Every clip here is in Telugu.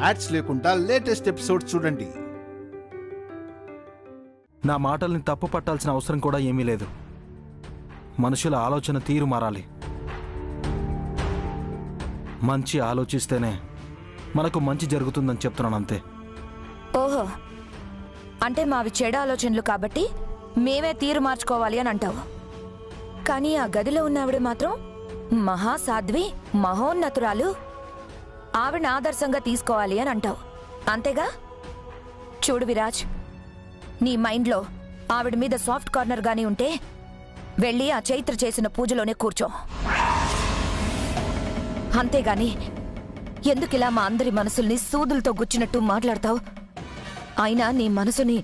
యాడ్స్ లేకుండా లేటెస్ట్ ఎపిసోడ్స్ చూడండి. నా మాటల్ని తప్పు పట్టాల్సిన అవసరం కూడా ఏమీ లేదు. మనుషుల ఆలోచన తీరు మారాలి. మంచి ఆలోచిస్తేనే మనకు మంచి జరుగుతుందని చెప్తున్నాను అంతే. ఓహో, అంటే మావి చెడు ఆలోచనలు కాబట్టి మేమే తీరు మార్చుకోవాలి అని అంటావు. కానీ ఆ గదిలో ఉన్నవిడ మాత్రం మహాసాధ్వి, మహోన్నతురాలు, ఆవిడని ఆదర్శంగా తీసుకోవాలి అని అంటావు అంతేగా? చూడు విరాజ్, నీ మైండ్లో ఆవిడ మీద సాఫ్ట్ కార్నర్ గానీ ఉంటే వెళ్ళి ఆ చైత్ర చేసిన పూజలోనే కూర్చో. అంతేగాని ఎందుకిలా మా అందరి మనసుల్ని సూదులతో గుచ్చినట్టు మాట్లాడతావు? అయినా నీ మనసుని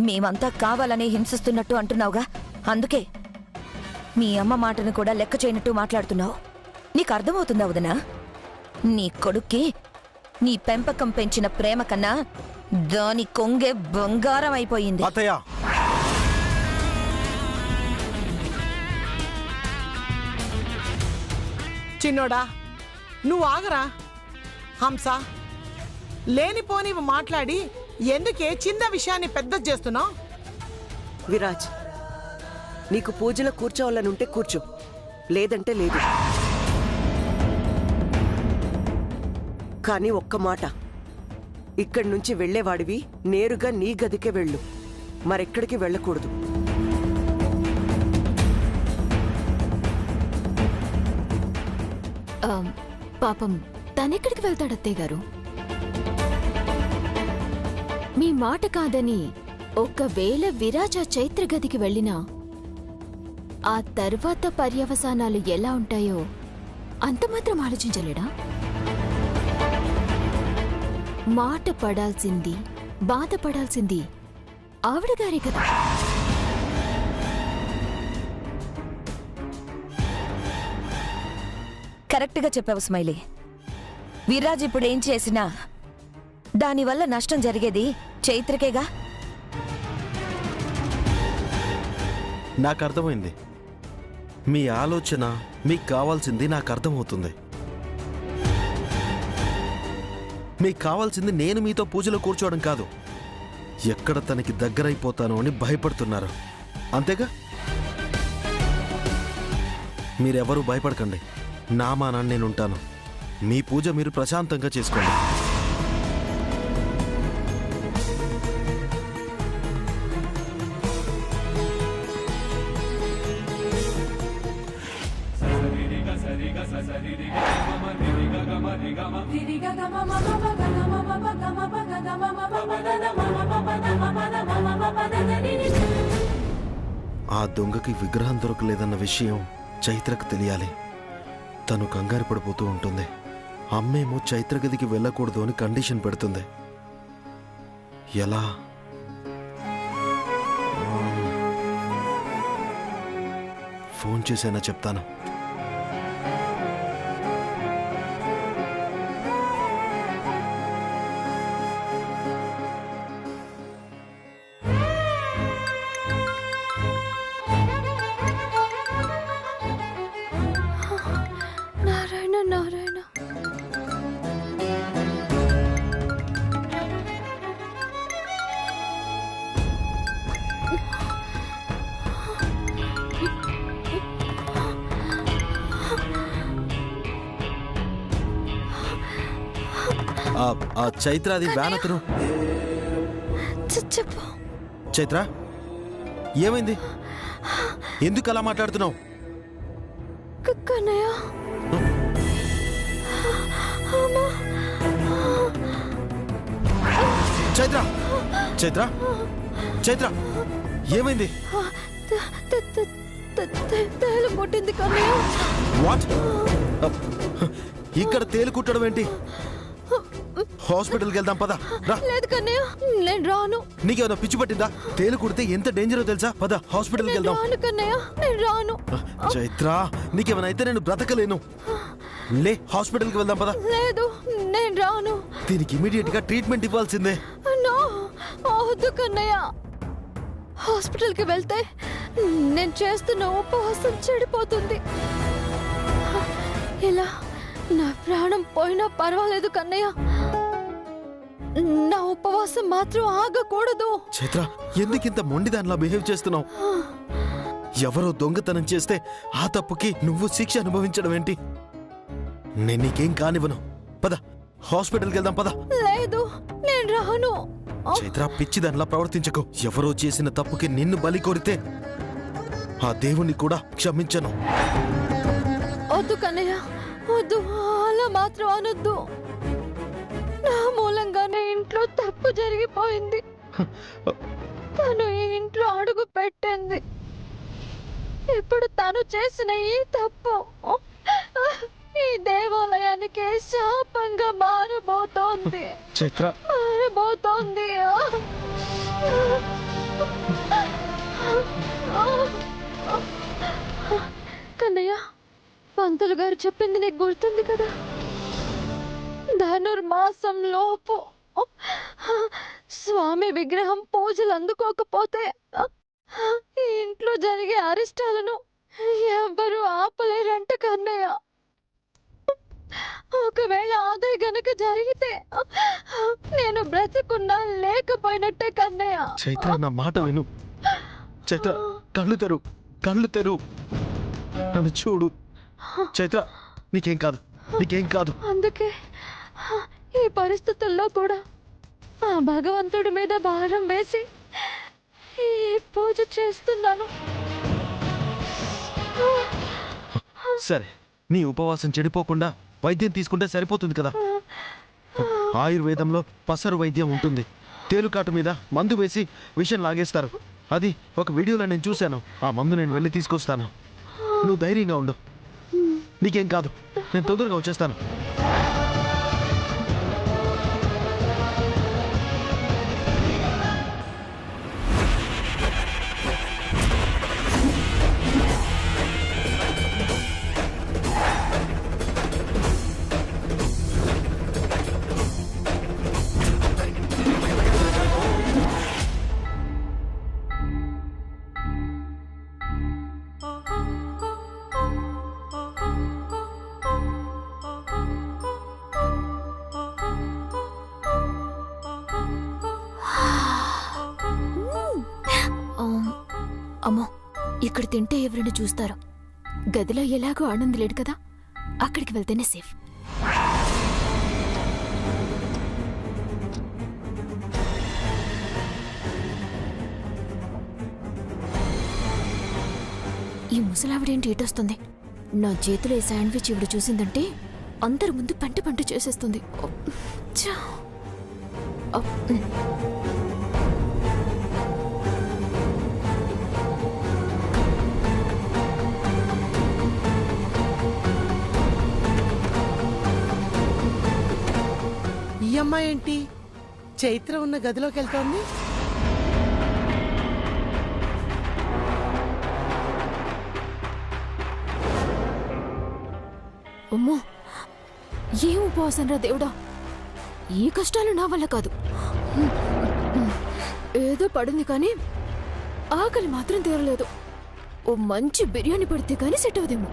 మేమంతా కావాలనే హింసిస్తున్నట్టు అంటున్నావుగా, అందుకే మీ అమ్మ మాటను కూడా లెక్క చేయనట్టు మాట్లాడుతున్నావు. నీకు అర్థమవుతుందా వదినా? నీ కొడుక్కి నీ పెంపకం పెంచిన ప్రేమ కన్నా దాని కొంగే బంగారం అయిపోయింది. చిన్నోడా, నువ్వు ఆగరా. హంస, లేనిపోని మాట్లాడి ఎందుకే చిన్న విషయాన్ని పెద్ద చేస్తున్నావు? విరాజ్, నీకు పూజలో కూర్చోవాలనుంటే కూర్చో, లేదంటే లేదు. కానీ ఒక్క మాట, ఇక్కడి నుంచి వెళ్లేవాడివి నేరుగా నీ గదికే వెళ్ళు, మరెక్కడికి వెళ్ళకూడదు. పాపం తనెక్కడికి వెళ్తాడత్తయ్య గారు? మీ మాట కాదని ఒకవేళ విరాజ చైత్ర గదికి వెళ్ళినా ఆ తర్వాత పర్యవసానాలు ఎలా ఉంటాయో అంత మాత్రం ఆలోచించలేడా? మాట పడాల్సింది, బాధపడాల్సింది ఆవిడగారే కదా. కరెక్ట్గా చెప్పావు స్మైలీ. విరాజ్ ఇప్పుడు ఏం చేసినా దానివల్ల నష్టం జరిగేది చైత్రకేగా. నాకు అర్థమైంది. మీ ఆలోచన, మీకు కావాల్సింది నాకు అర్థమవుతుంది. మీకు కావాల్సింది నేను మీతో పూజలో కూర్చోవడం కాదు, ఎక్కడ తనకి దగ్గరైపోతానో అని భయపడుతున్నారు అంతేగా? మీరెవరూ భయపడకండి, నా మానాన్ని నేనుంటాను. మీ పూజ మీరు ప్రశాంతంగా చేసుకోండి. ఆ దొంగకి విగ్రహం దొరకలేదన్న విషయం చైత్రకు తెలియాలి. తను కంగారు పడిపోతూ ఉంటుంది. అమ్మేమో చైత్ర గదికి వెళ్ళకూడదు అని కండిషన్ పెడుతుంది. ఎలా? ఫోన్ చేసైనా చెప్తాను. నారాయణ నారాయణ. ఆ చైత్ర, అది వ్యాన్ అతను. చెప్పు చైత్ర, ఏమైంది? ఎందుకు అలా మాట్లాడుతున్నావు? కన్నయ్య, చైత్ర, చైత్ర, చైత్ర, ఏమైంది? తేలు కొట్టింది కన్నయ్య. వాట్? ఇక్కడ తేలు కుట్టడం ఏంటి? హాస్పిటల్కి వెళ్దాం పద. లేదు కన్నయ్య, నేను రాను. నీకేమైనా పిచ్చి పట్టిందా? తేలు కుడితే ఎంత డేంజరో తెలుసా? పద, హాస్పిటల్కి వెళ్దాం. రాను కన్నయ్య, నేను రాను. చైత్ర, నీకేమైనా అయితే నేను బ్రతకలేను. లే, హాస్పిటల్కి వెళ్దాం పద. లేదు, నేను రాను. దీనికి ఇమీడియట్ గా ట్రీట్మెంట్ ఇవ్వాల్సిందే. వద్దు కన్నయ్య, హాస్పిటల్కి వెళ్తే నేను చేస్తున్న ఉపవాసం చెడిపోతుంది. నా ప్రాణం పోయినా పర్వాలేదు కన్నయ్య, నా ఉపవాసం మాత్రం ఆగకూడదు. చైత్ర, ఎందుకింత మొండిదానిలా బిహేవ్ చేస్తున్నావు? ఎవరో దొంగతనం చేస్తే ఆ తప్పుకి నువ్వు శిక్ష అనుభవించడం ఏంటి? నేను నీకేం కానివ్వను. పద, హాస్పిటల్కి వెళ్దాం పద. లేదు, నేను రాను. చైత్ర, పిచ్చిదానిలా ప్రవర్తించకు. ఎవరో చేసిన తప్పుకి నిన్ను బలి కోరితే ఆ దేవుణ్ణి కూడా క్షమించను. వద్దు కన్నయ్య, వద్దు, అలా మాత్రం అనొద్దు. నా మూలంగానే ఇంట్లో తప్పు జరిగిపోయింది. తను ఈ ఇంట్లో అడుగు పెట్టింది. ఇప్పుడు తను చేసిన ఈ తప్పు ఈ దేవాలయానికి శాపంగా మారబోతోంది. చైత్ర, మారబోతోంది. కన్నయ్య, పంతులు గారు చెప్పింది నీకు గుర్తుంది కదా? ధనుర్మాసం లోపు స్వామి విగ్రహం పూజలు అందుకోకపోతే ఈ ఇంట్లో జరిగే అరిష్టాలను ఎవ్వరూ ఆపలేరంట కన్నయ్య. ఒకవేళ అదే గనక జరిగితే నేను బ్రతికున్నా లేకపోయినట్టే కన్నయ్య. చైత్ర, నా మాట విను. చైత్ర, కళ్ళు తెరు, కళ్ళు తెరు, నన్ను చూడు. చైత్ర, నీకేం కాదు, నీకేం కాదు. అందుకే ఈ పరిస్థితుల్లో కూడా ఆ భగవంతుడి మీద భారం వేసి ఈ పూజ చేస్తున్నాను. సరే, నీ ఉపవాసం చెడిపోకుండా వైద్యం తీసుకుంటే సరిపోతుంది కదా. ఆయుర్వేదంలో పసరు వైద్యం ఉంటుంది. తేలుకాటు మీద మందు వేసి విషం లాగేస్తారు. అది ఒక వీడియోలో నేను చూశాను. ఆ మందు నేను వెళ్ళి తీసుకొస్తాను. నువ్వు ధైర్యంగా ఉండు, నీకేం కాదు. నేను తొందరగా వచ్చేస్తాను. అమ్మో, ఇక్కడ తింటే ఎవరైనా చూస్తారు. గదిలో ఎలాగో ఆనంద్ లేడు కదా, అక్కడికి వెళ్తేనే సేఫ్. ఈ ముసలావిడేంటి ఏటొస్తుంది? నా చేతిలో ఈ శాండ్విచ్ ఇవిడ చూసిందంటే అందరి ముందు పంట పంట చేసేస్తుంది. ఛా! ఈ అమ్మాయి ఏంటి చైత్ర ఉన్న గదిలోకి వెళ్తోంది? అమ్మో, ఏం ఉపవాసం రా దేవుడా! ఈ కష్టాలు నా వల్ల కాదు. ఏదో పడింది కానీ ఆకలి మాత్రం తీరలేదు. ఓ మంచి బిర్యానీ పడితే కానీ సెట్ అవదేమో.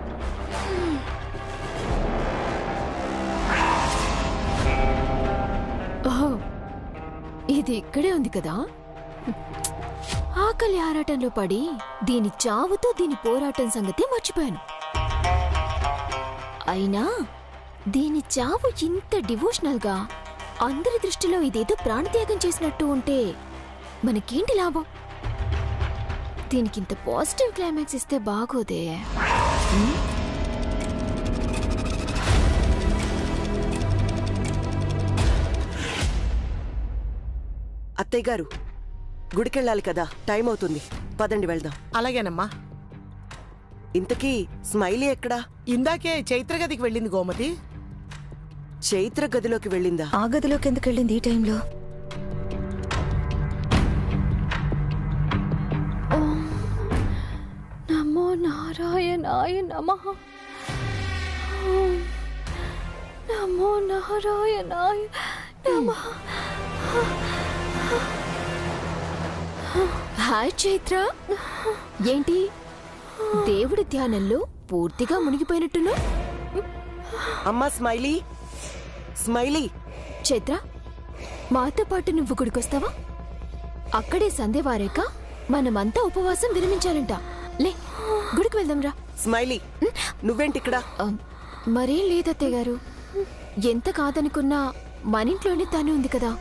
ఓహో, ఇది ఇక్కడే ఉంది కదా. ఆకలి ఆరాటంలో పడి దీని చావుతో దీని పోరాటం సంగతి మర్చిపోయాను. అయినా దీని చావు ఇంత డివోషనల్ గా అందరి దృష్టిలో ఇదేదో ప్రాణత్యాగం చేసినట్టు ఉంటే మనకేంటి లాభం? దీనికింత పాజిటివ్ క్లైమాక్స్ ఇస్తే బాగోదే. అత్తయ్య గారు, గుడికెళ్ళాలి కదా, టైం అవుతుంది. పదండి వెళ్దాం. అలాగేనమ్మా. ఇంతకీ స్మైలీ ఎక్కడా? ఇందాకే చైత్ర గదికి వెళ్ళింది గోమతి. చైత్ర గదిలోకి వెళ్ళిందా? ఆ గదిలోకి ఎందుకు వెళ్ళింది ఈ టైంలో? నమో నారాయణాయ నమః. ఓం నమో నారాయణాయ నమః. హాయ్ చైత్ర, ఏంటి దేవుడి ధ్యానంలో పూర్తిగా మునిగిపోయినట్టును? అమ్మా స్మైలీ, స్మైలీ. చైత్ర, మాతో పాటు నువ్వు గుడికొస్తావా? అక్కడే సంధ్య వారాక మనమంతా ఉపవాసం విరమించాలంట. లే, గుడికి వెళ్దాంరా. స్మైలీ, నువ్వేంటి ఇక్కడ? మరేం లేదత్తయ్య గారు. ఎంత కాదనుకున్నా మనింట్లోనే తను ఉంది కదా.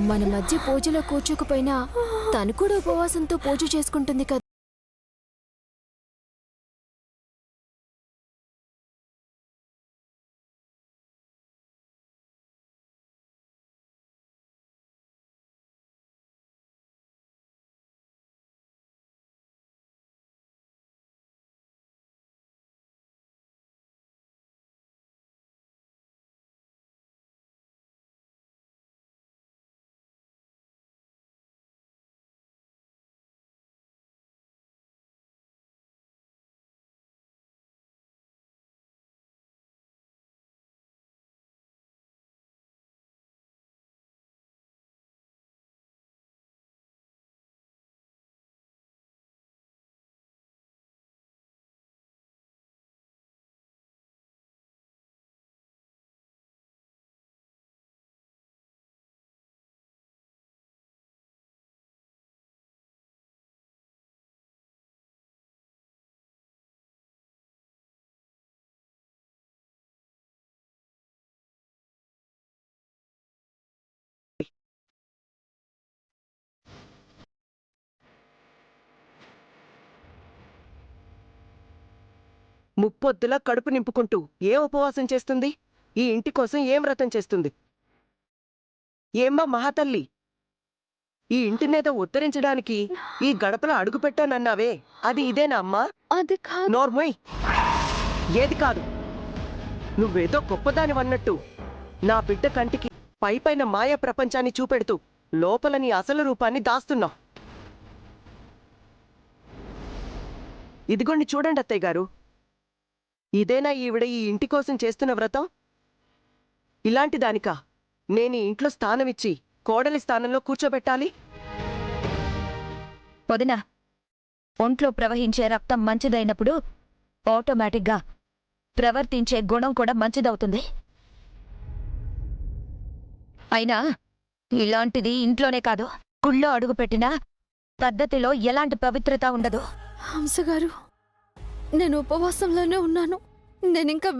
మన మధ్య పూజలో కూర్చోకపోయినా తను కూడా ఉపవాసంతో పూజ చేసుకుంటుంది కదా. ముప్పొద్దులా కడుపు నింపుకుంటూ ఏ ఉపవాసం చేస్తుంది? ఈ ఇంటి కోసం ఏం వ్రతం చేస్తుంది? ఏమ్మా మహాతల్లి, ఈ ఇంటినేదో ఉత్తరించడానికి ఈ గడపలో అడుగుపెట్టానన్నావే, అది ఇదేనా అమ్మా? అది కాదు. నోర్మోయ్, ఏది కాదు? నువ్వేదో గొప్పదానివన్నట్టు నా బిడ్డ కంటికి పైపైన మాయా ప్రపంచాన్ని చూపెడుతూ లోపల నీ అసలు రూపాన్ని దాస్తున్నావు. ఇదిగోండి చూడండి అత్తయ్య గారు, ఇదేనా ఈవిడ ఈ ఇంటి కోసం చేస్తున్న వ్రతం? ఇలాంటి దానికా నేను ఈ ఇంట్లో స్థానమిచ్చి కోడలి స్థానంలో కూర్చోబెట్టాలి? వదినా, ఒంట్లో ప్రవహించే రక్తం మంచిదైనప్పుడు ఆటోమేటిక్గా ప్రవర్తించే గుణం కూడా మంచిదవుతుంది. అయినా ఇలాంటిది ఇంట్లోనే కాదు, గుళ్ళో అడుగుపెట్టినా పద్ధతిలో ఎలాంటి పవిత్రత ఉండదు. హంసగారు, నేను ఉపవాసంలోనే ఉన్నాను. నేనింకా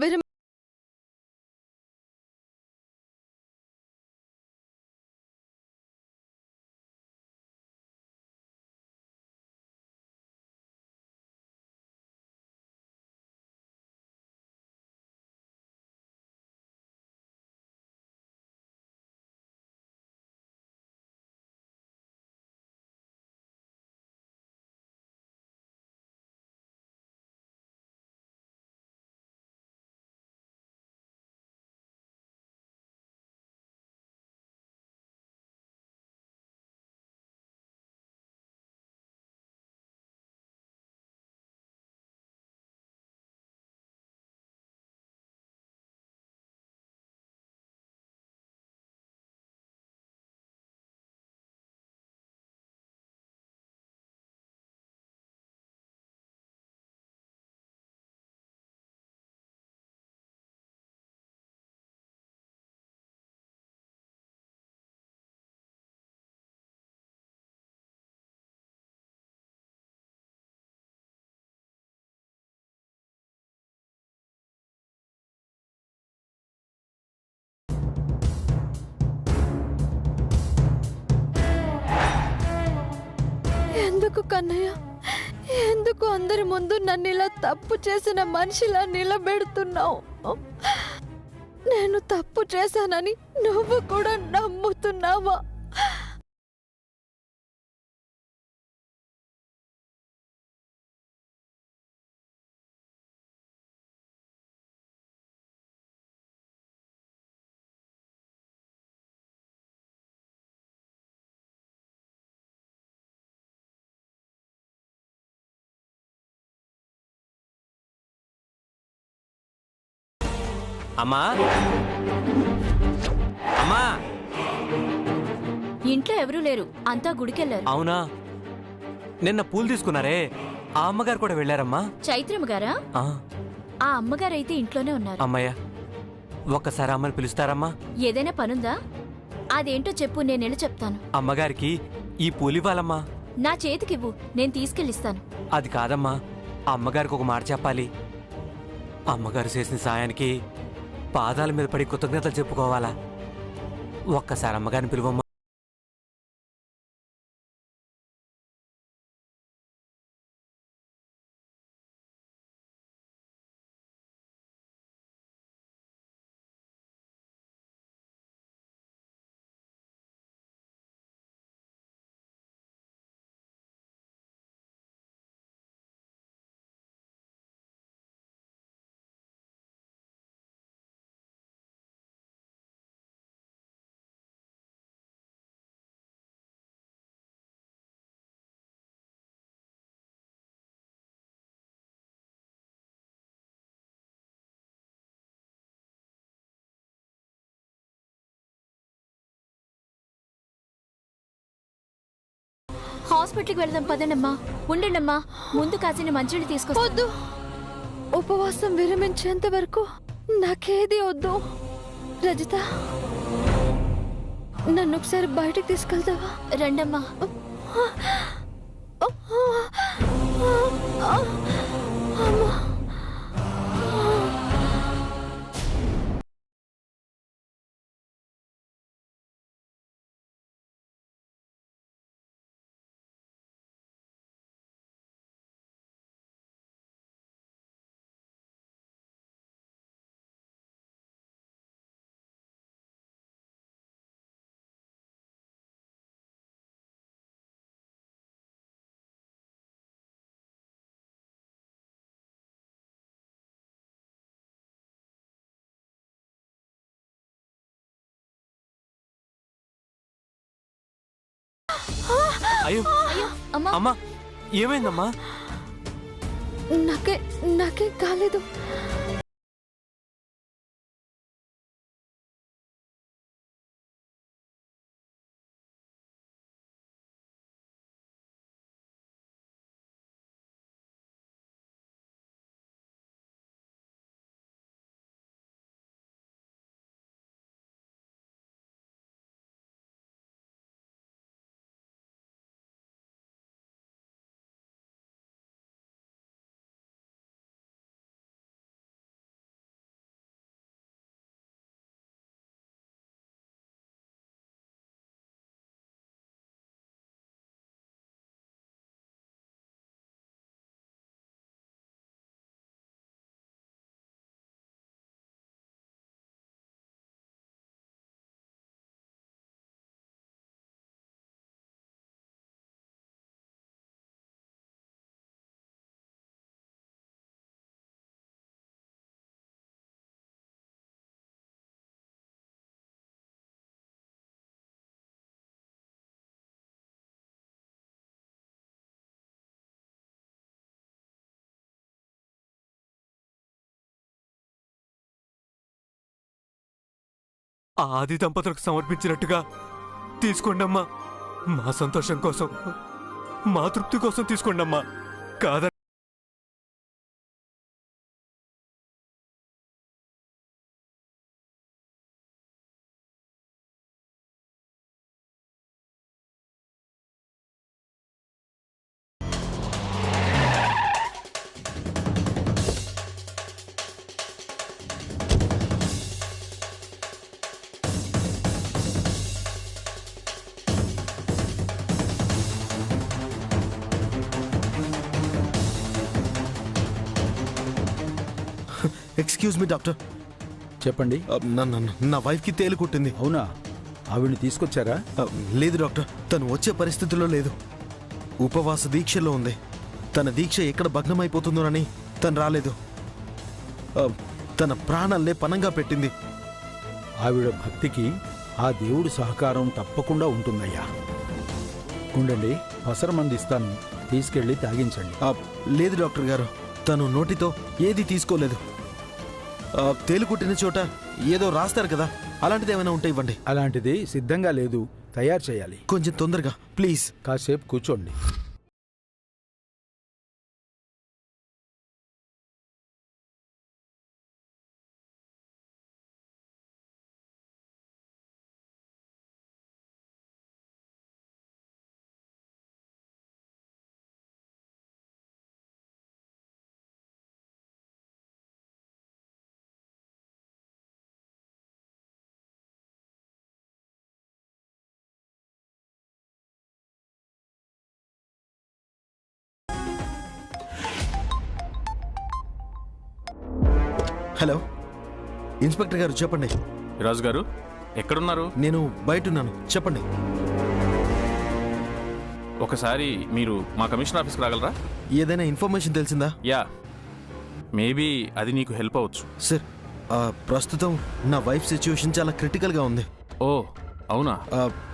ఎందుకు కన్నయ్య, ఎందుకు అందరి ముందు నన్ను ఇలా తప్పు చేసిన మనిషిలా నిలబెడుతున్నావు? నేను తప్పు చేశానని నువ్వు కూడా నమ్ముతున్నావా? అమ్మా, అమ్మా, ఇంట్లో ఎవరూ లేరు, అంతా గుడికెళ్లారు. అవునా? నిన్న పూలు తీసుకున్నారే, ఆ అమ్మగారు కూడా వెళ్ళారమ్మా. చైత్రమ్మ గారా? ఆ, ఆ అమ్మగారైతే ఇంట్లోనే ఉన్నారు. అమ్మయ్య, ఒక్కసారి అమ్మని పిలుస్తారమ్మా? ఏదైనా పనుందా? అదేంటో చెప్పు, నేనెళ్ళి చెప్తాను. అమ్మగారికి ఈ పూలివ్వాలమ్మా. నా చేతికివ్వు, నేను తీసుకెళ్ళిస్తాను. అది కాదమ్మా, అమ్మగారికి ఒక మాట చెప్పాలి. అమ్మగారు చేసిన సాయానికి పాదాల మీద పడి కృతజ్ఞతలు చెప్పుకోవాలా? ఒక్కసారి అమ్మగారిని పిలువమ్మా. హాస్పిటల్కి వెళ్దాం పదండమ్మా. ఉండండమ్మా, ముందు కాసిన మంచిని తీసుకొస్తా. వద్దు, ఉపవాసం విరమించేంత వరకు నాకేది వద్దు. రజిత, నన్ను ఒకసారి బయటకు తీసుకెళ్తావా? రండమ్మా. అమ్మా, అయ్యో అమ్మా, అమ్మా, ఏమైందమ్మా? నాకేం కాలేదు. ఆ ఆది దంపతులకు సమర్పించినట్టుగా తీసుకోండమ్మా. మా సంతోషం కోసం, మా తృప్తి కోసం తీసుకోండమ్మా. కాదా? Excuse me doctor. చెప్పండి. నా వైఫ్కి తేలు కుట్టింది. అవునా? ఆవిడ్ని తీసుకొచ్చారా? లేదు డాక్టర్, తను వచ్చే పరిస్థితిలో లేదు. ఉపవాస దీక్షలో ఉంది. తన దీక్ష ఎక్కడ భగ్నమైపోతుందోనని తను రాలేదు. తన ప్రాణాలనే పనంగా పెట్టింది. ఆవిడ భక్తికి ఆ దేవుడి సహకారం తప్పకుండా ఉంటుందయ్యా. ఉండండి, పసరమందిస్తాను, తీసుకెళ్ళి తాగించండి. లేదు డాక్టర్ గారు, తను నోటితో ఏది తీసుకోలేదు. తేలుకుట్టిన చోట ఏదో రాస్తారు కదా, అలాంటిది ఏమైనా ఉంటే ఇవ్వండి. అలాంటిది సిద్ధంగా లేదు, తయారు చేయాలి. కొంచెం తొందరగా ప్లీజ్. కాసేపు కూర్చోండి. హలో ఇన్స్పెక్టర్ గారు చెప్పండి. రాజు గారు ఎక్కడున్నారు? నేను బయటున్నాను, చెప్పండి. ఒకసారి మీరు మా కమిషనర్ ఆఫీస్కి రాగలరా? ఏదైనా ఇన్ఫర్మేషన్ తెలిసిందా? యా, మేబీ అది నీకు హెల్ప్ అవ్వచ్చు. సార్, ప్రస్తుతం నా వైఫ్ సిచ్యువేషన్ చాలా క్రిటికల్గా ఉంది. ఓ అవునా?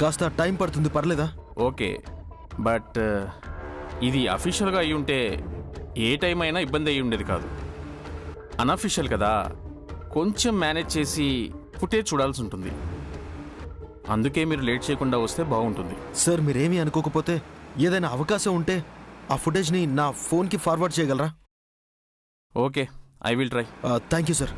కాస్త టైం పడుతుంది, పర్లేదా? ఓకే, బట్ ఇది అఫీషియల్గా అయి ఉంటే ఏ టైం అయినా ఇబ్బంది అయ్యి ఉండేది కాదు. అన్అఫీషియల్ కదా, కొంచెం మేనేజ్ చేసి ఫుటేజ్ చూడాల్సి ఉంటుంది. అందుకే మీరు లేట్ చేయకుండా వస్తే బాగుంటుంది. సార్, మీరేమీ అనుకోకపోతే ఏదైనా అవకాశం ఉంటే ఆ ఫుటేజ్ని నా ఫోన్కి ఫార్వర్డ్ చేయగలరా? Okay, I will try. Thank you sir.